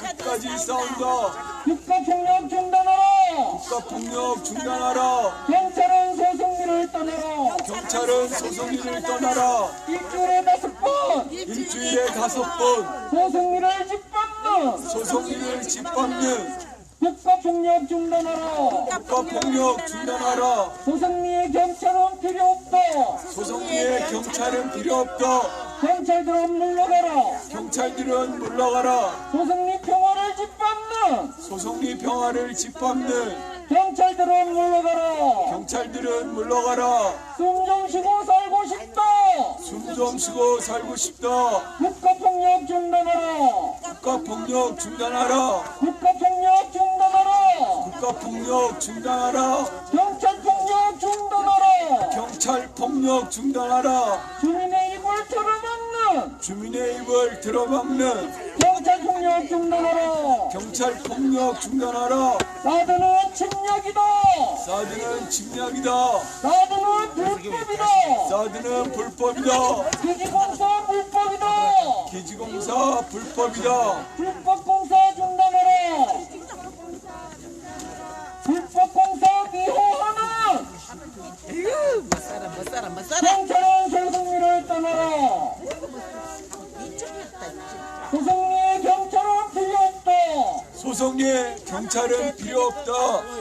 끝까지 싸운다. 국가폭력 중단하라. 국가폭력 중단하라. 경찰은 소송리를 떠나라. 경찰은 소송리를 떠나라. 일주일에 5번 일주일에 5번 소송리를 짓밟는 소송리를 짓밟는 국가폭력 중단하라. 국가폭력 중단하라. 소송리에 경찰은 필요 없다. 소송리에 경찰은 필요 없다. 경찰들은 물러가라. 경찰들은 물러가라. 소송리 평화를 짓밟는 소송리 평화를 짓밟는 경찰들은 물러가라. 경찰들은 물러가라. 숨 좀 쉬고 살고 싶다. 숨 좀 쉬고 살고 싶다. 국가폭력 중단하라. 국가폭력 중단하라. 국가폭력 중단하라. 국가폭력 중단하라. 경찰폭력 중단하라. 경찰폭력 중단하라. 주민의 입을 틀어막는 주민의 입을 들어막는 경찰 폭력 중단하라. 경찰 폭력 중단하라. 사드는 침략이다. 사드는 침략이다. 사드는 불법이다. 사드는 불법이다. 기지공사 불법이다. 기지공사 불법이다. 불법공사 중단하라. 불법공사 비호하는 못 살아. 경찰은 소송리를 떠나라. 소송리에 경찰은 필요 없다. 소송리에 경찰은 필요 없다.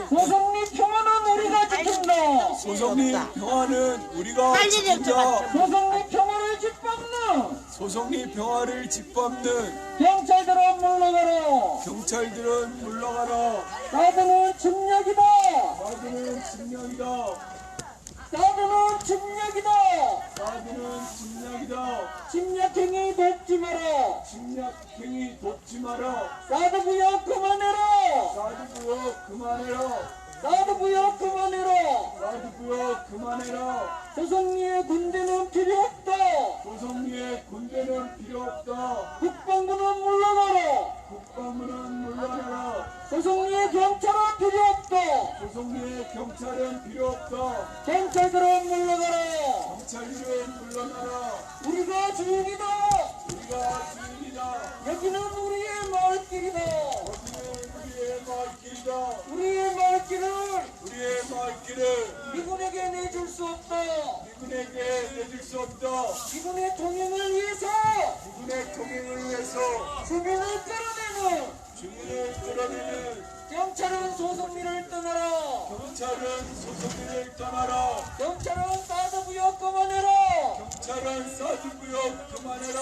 소송리 평화는 우리가 지킨다. 소송리 평화는 우리가 지킨다. 소송리 평화를 짓밟는 소송리 평화를 짓밟는 경찰들은 물러가라. 경찰들은 물러가라. 사드는 침략이다. 사드는 침략이다. 사드는 침략이다. 사드는 침략이다. 침략행위 돕지 마라. 침략행위 돕지 마라. 사드 부역 그만해라. 사드 구역 그만해라. 사드 부역 그만해라. 사드 구역 그만해라. 소송리에 군대는 필요 없다. 소송리에 군대는 필요 없다. 국방부는 물러가라. 국방부는 물러나라. 소송리에 경찰은 필요 없다. 소송리에 경찰은 필요 없다. 경찰들은 물러가라. 경찰들은 물러나라. 우리가 주인이다. 우리가 주인이다. 여기는 우리의 마을길이다. 여기는 우리의 마을길이다. 우리의 마을길을 우리의 마을길을 미군에게 내줄 수 없다. 미군에게 내줄 수 없다. 미군의 통행을 위해서 미군의 통행을 위해서 주민을 끌어내는 주민을 끌어내는 경찰은 소송리를 떠나라. 경찰은 소송리를 떠나라. 경찰은 사드 부역 그만해라. 경찰은 사드 구역 그만해라.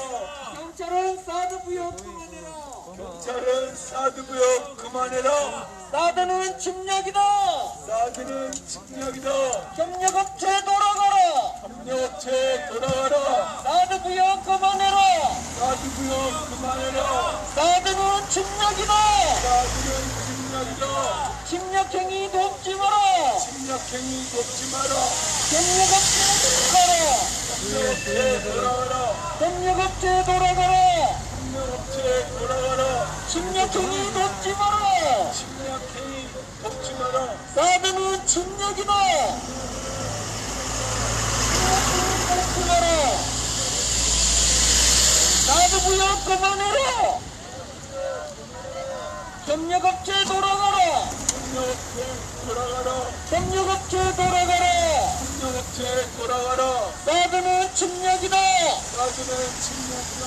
경찰은 사드 부역 그만해라. 경찰은 사드 구역 그만해라. 사드는 침략이다. 사드는 침략이다. 협력업체 돌아가라. 협력업체 돌아가라. 사드 부역 그만해라. 사드 구역 그만해라. 사드는 침략이다. 사드는 침략이다. 침략행위 돕지 마라. 침략행위 돕지 마라. 협력업체 돌아가라. 협력업체 돌아가라. 협력업체 돌아가라. 협력업체 돌아가라. 침략행위 돕지 마라. 침략행위 돕지 마라. 사드는 침략이다. 침략행위 돕지 마라. 사드 부역 그만해라. 협력업체 돌아가라. 협력업체 돌아가라. 협력업체 돌아가라. 협력업체 돌아가라. 사드는 침략이다. 사드는 침략이다.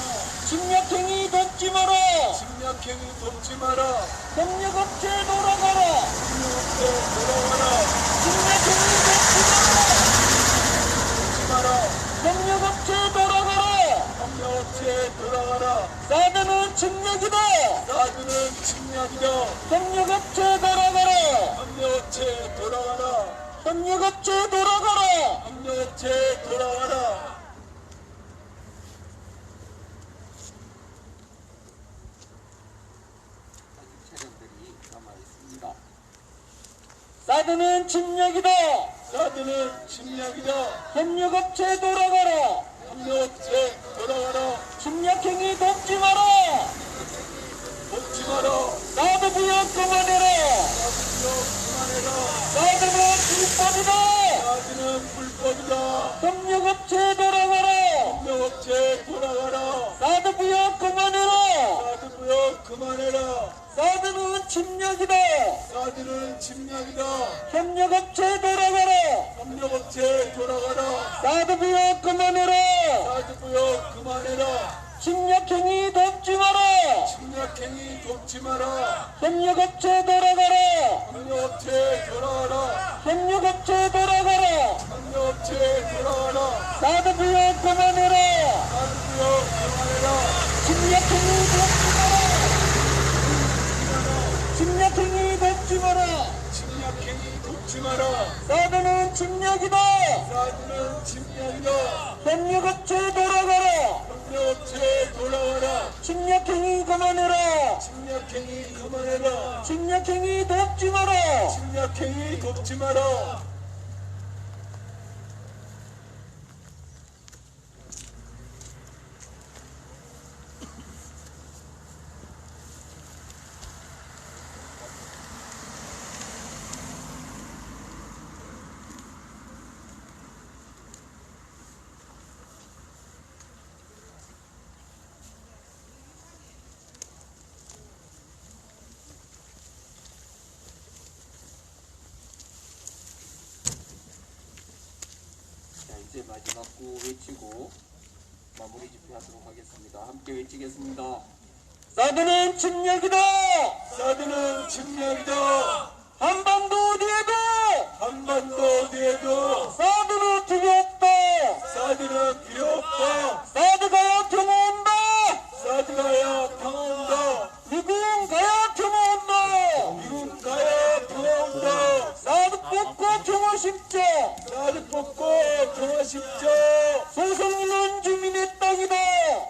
침략행위 돕지 마라. 침략행위 돕지 마라. 협력업체 돌아가라. 협력업체 돌아가라. 침략행위 돕지 마라. 돕지 마라. 협력업체 돌아가라. 협력업체 돌아가라. 사드는 침략이다. 사드는 침략이다. 협력업체 돌아가라. 협력업체 돌아가라. 협력업체 돌아가라. 협력업체 돌아가라. 차량들이 남아 있습니다. 사드는 침략이다. 사드는 침략이다. 협력업체 돌아가라. 협력업체 돌아가라. 침략행위 돕지 마라. 돕지 마라. 사드 부역 그만해라. 사드 구역 그만해라. 사드는 불법이다. 사드는 불법이다. 협력업체 돌아가라. 협력업체 돌아가라. 사드 부역 그만해라. 사드 구역 그만해라. 사드는 침략이다. 사드는 침략이다. 협력업체 돌아가라. 협력업체 돌아가라. 사드 부역 그만해라. 사드 구역 그만해라. 침략행위 돕지 마라. 침략행위 돕지 마라. 협력업체 돌아가라. 협력업체 돌아가라. 협력업체 돌아가라. 협력업체 돌아가라. 사드 부역 그만해라. 사드 구역 그만해라. 침략행위 돕지 마라. 침략행위 돕지 마라. 침략행위 돕지 마라. 사드는 침략이다. 사드는 침략이다. 협력업체 돌아가라. 협력업체 돌아가라. 침략행위 그만해라. 침략행위 그만해라. 침략행위 돕지 마라. 침략행위 돕지 마라. 번째 마지막 구호 외치고 마무리 집회하도록 하겠습니다. 함께 외치겠습니다. 사드는 침략이다. 사드는 침략이다. 한반도 어디에도 한반도 어디에도 사드는 필요 없다. 사드는 필요 없다. 사드가야 평화온다. 사드가야 평화온다. 미군 가야 평화온다. 미군 가야 평화온다. 사드 뽑고 평화 심자. 사드 뽑고 평화 심자. 소성민은 주민의 땅이다.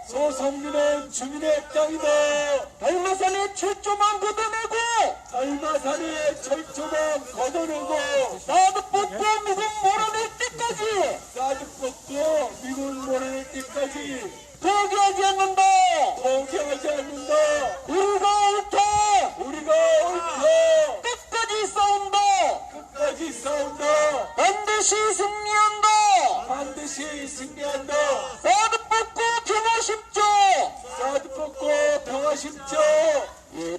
소성민은 주민의 땅이다. 달마산의 철조망 걷어내고 달마산의 철조망 걷어내고 사드 뽑고 미군 몰아낼 때까지 사드 뽑고 미군 몰아낼 때까지 포기하지 않는다. 포기하지 않는다. 우리가 옳다. 우리가 옳다. 끝까지 싸운다. 끝까지 싸운다. 반드시 승리한다. 반드시 승리한다. 사드 뽑고 평화 심자. 사드 뽑고 평화 심자. 예,